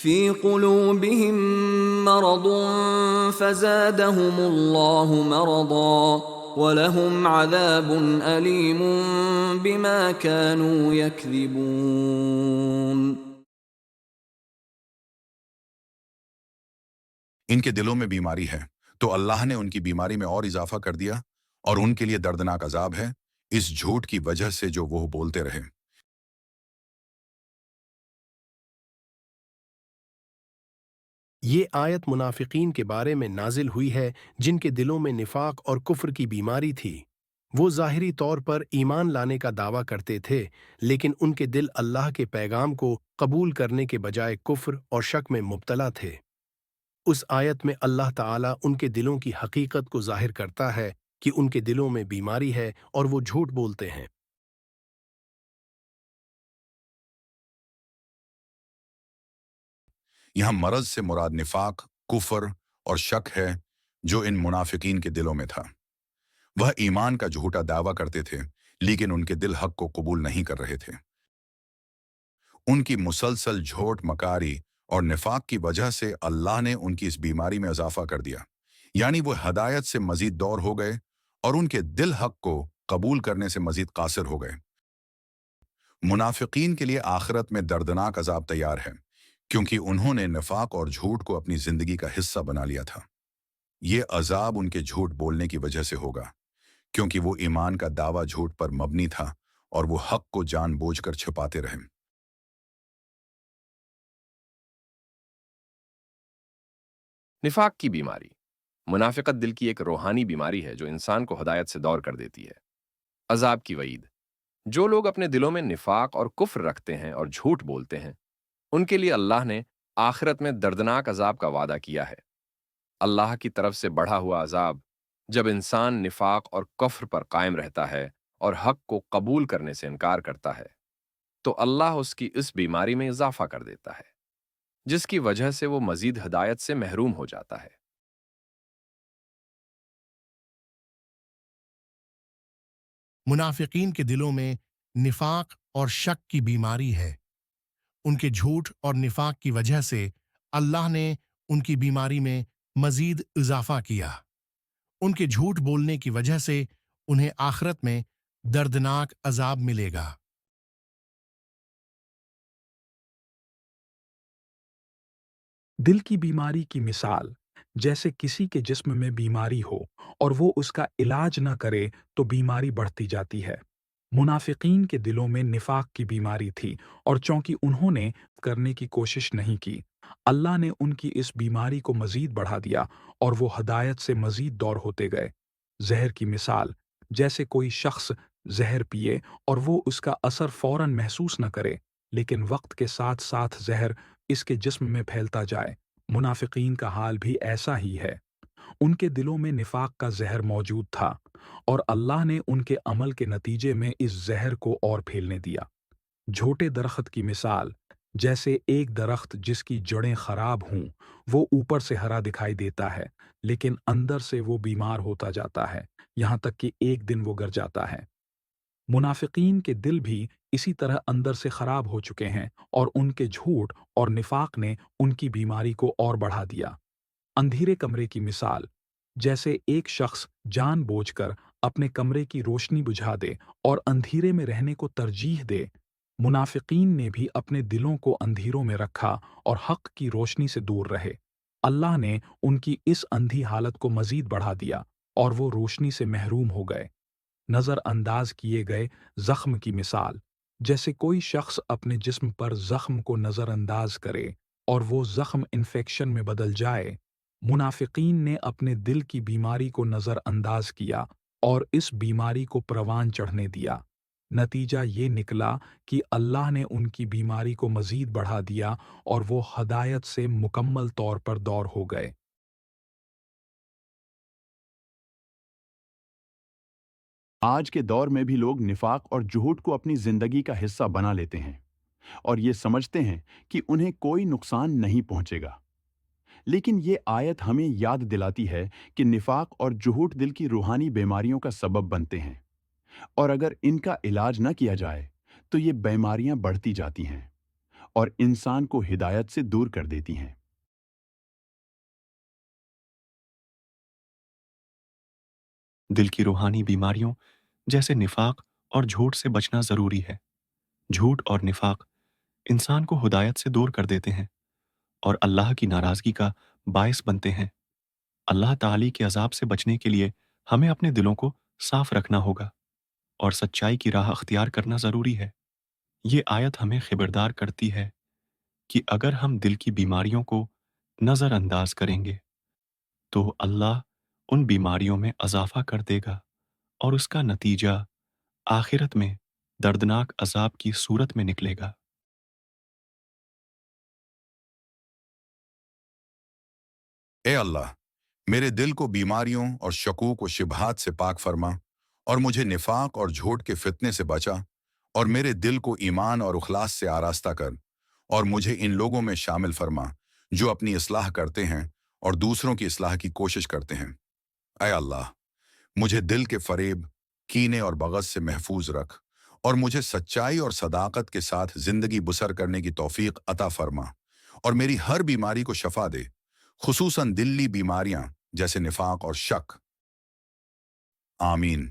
في قلوبهم مرض فزادهم الله مرضا ولهم عذاب أليم بما كانوا يكذبون۔ ان کے دلوں میں بیماری ہے تو اللہ نے ان کی بیماری میں اور اضافہ کر دیا، اور ان کے لیے دردناک عذاب ہے اس جھوٹ کی وجہ سے جو وہ بولتے رہے۔ یہ آیت منافقین کے بارے میں نازل ہوئی ہے جن کے دلوں میں نفاق اور کفر کی بیماری تھی۔ وہ ظاہری طور پر ایمان لانے کا دعویٰ کرتے تھے، لیکن ان کے دل اللہ کے پیغام کو قبول کرنے کے بجائے کفر اور شک میں مبتلا تھے۔ اس آیت میں اللہ تعالیٰ ان کے دلوں کی حقیقت کو ظاہر کرتا ہے کہ ان کے دلوں میں بیماری ہے اور وہ جھوٹ بولتے ہیں۔ یہاں مرض سے مراد نفاق، کفر اور شک ہے جو ان منافقین کے دلوں میں تھا۔ وہ ایمان کا جھوٹا دعویٰ کرتے تھے، لیکن ان کے دل حق کو قبول نہیں کر رہے تھے۔ ان کی مسلسل جھوٹ مکاری اور نفاق کی وجہ سے اللہ نے ان کی اس بیماری میں اضافہ کر دیا، یعنی وہ ہدایت سے مزید دور ہو گئے اور ان کے دل حق کو قبول کرنے سے مزید قاصر ہو گئے۔ منافقین کے لیے آخرت میں دردناک عذاب تیار ہے، کیونکہ انہوں نے نفاق اور جھوٹ کو اپنی زندگی کا حصہ بنا لیا تھا۔ یہ عذاب ان کے جھوٹ بولنے کی وجہ سے ہوگا، کیونکہ وہ ایمان کا دعویٰ جھوٹ پر مبنی تھا اور وہ حق کو جان بوجھ کر چھپاتے رہے۔ نفاق کی بیماری۔ منافقت دل کی ایک روحانی بیماری ہے جو انسان کو ہدایت سے دور کر دیتی ہے۔ عذاب کی وعید۔ جو لوگ اپنے دلوں میں نفاق اور کفر رکھتے ہیں اور جھوٹ بولتے ہیں، ان کے لیے اللہ نے آخرت میں دردناک عذاب کا وعدہ کیا ہے۔ اللہ کی طرف سے بڑھا ہوا عذاب جب انسان نفاق اور کفر پر قائم رہتا ہے اور حق کو قبول کرنے سے انکار کرتا ہے، تو اللہ اس کی اس بیماری میں اضافہ کر دیتا ہے، جس کی وجہ سے وہ مزید ہدایت سے محروم ہو جاتا ہے۔ منافقین کے دلوں میں نفاق اور شک کی بیماری ہے۔ ان کے جھوٹ اور نفاق کی وجہ سے اللہ نے ان کی بیماری میں مزید اضافہ کیا۔ ان کے جھوٹ بولنے کی وجہ سے انہیں آخرت میں دردناک عذاب ملے گا۔ دل کی بیماری کی مثال جیسے کسی کے جسم میں بیماری ہو اور وہ اس کا علاج نہ کرے تو بیماری بڑھتی جاتی ہے۔ منافقین کے دلوں میں نفاق کی بیماری تھی، اور چونکہ انہوں نے کرنے کی کوشش نہیں کی، اللہ نے ان کی اس بیماری کو مزید بڑھا دیا اور وہ ہدایت سے مزید دور ہوتے گئے۔ زہر کی مثال جیسے کوئی شخص زہر پیے اور وہ اس کا اثر فوراً محسوس نہ کرے، لیکن وقت کے ساتھ ساتھ زہر اس کے جسم میں پھیلتا جائے۔ منافقین کا حال بھی ایسا ہی ہے۔ ان کے دلوں میں نفاق کا زہر موجود تھا، اور اللہ نے ان کے عمل کے نتیجے میں اس زہر کو اور پھیلنے دیا۔ جھوٹے درخت کی مثال جیسے ایک درخت جس کی جڑیں خراب ہوں، وہ اوپر سے ہرا دکھائی دیتا ہے، لیکن اندر سے وہ بیمار ہوتا جاتا ہے، یہاں تک کہ ایک دن وہ گر جاتا ہے۔ منافقین کے دل بھی اسی طرح اندر سے خراب ہو چکے ہیں، اور ان کے جھوٹ اور نفاق نے ان کی بیماری کو اور بڑھا دیا۔ اندھیرے کمرے کی مثال جیسے ایک شخص جان بوجھ کر اپنے کمرے کی روشنی بجھا دے اور اندھیرے میں رہنے کو ترجیح دے۔ منافقین نے بھی اپنے دلوں کو اندھیروں میں رکھا اور حق کی روشنی سے دور رہے۔ اللہ نے ان کی اس اندھی حالت کو مزید بڑھا دیا اور وہ روشنی سے محروم ہو گئے۔ نظر انداز کیے گئے زخم کی مثال جیسے کوئی شخص اپنے جسم پر زخم کو نظر انداز کرے اور وہ زخم انفیکشن میں بدل جائے۔ منافقین نے اپنے دل کی بیماری کو نظر انداز کیا اور اس بیماری کو پروان چڑھنے دیا۔ نتیجہ یہ نکلا کہ اللہ نے ان کی بیماری کو مزید بڑھا دیا اور وہ ہدایت سے مکمل طور پر دور ہو گئے۔ آج کے دور میں بھی لوگ نفاق اور جھوٹ کو اپنی زندگی کا حصہ بنا لیتے ہیں اور یہ سمجھتے ہیں کہ انہیں کوئی نقصان نہیں پہنچے گا۔ لیکن یہ آیت ہمیں یاد دلاتی ہے کہ نفاق اور جھوٹ دل کی روحانی بیماریوں کا سبب بنتے ہیں، اور اگر ان کا علاج نہ کیا جائے تو یہ بیماریاں بڑھتی جاتی ہیں اور انسان کو ہدایت سے دور کر دیتی ہیں۔ دل کی روحانی بیماریوں جیسے نفاق اور جھوٹ سے بچنا ضروری ہے۔ جھوٹ اور نفاق انسان کو ہدایت سے دور کر دیتے ہیں اور اللہ کی ناراضگی کا باعث بنتے ہیں۔ اللہ تعالی کے عذاب سے بچنے کے لیے ہمیں اپنے دلوں کو صاف رکھنا ہوگا اور سچائی کی راہ اختیار کرنا ضروری ہے۔ یہ آیت ہمیں خبردار کرتی ہے کہ اگر ہم دل کی بیماریوں کو نظر انداز کریں گے تو اللہ ان بیماریوں میں اضافہ کر دے گا اور اس کا نتیجہ آخرت میں دردناک عذاب کی صورت میں نکلے گا۔ اے اللہ، میرے دل کو بیماریوں اور شکوک و شبہات سے پاک فرما اور مجھے نفاق اور جھوٹ کے فتنے سے بچا، اور میرے دل کو ایمان اور اخلاص سے آراستہ کر، اور مجھے ان لوگوں میں شامل فرما جو اپنی اصلاح کرتے ہیں اور دوسروں کی اصلاح کی کوشش کرتے ہیں۔ اے اللہ، مجھے دل کے فریب، کینے اور بغض سے محفوظ رکھ، اور مجھے سچائی اور صداقت کے ساتھ زندگی بسر کرنے کی توفیق عطا فرما، اور میری ہر بیماری کو شفا دے، خصوصاً دلی بیماریاں جیسے نفاق اور شک۔ آمین۔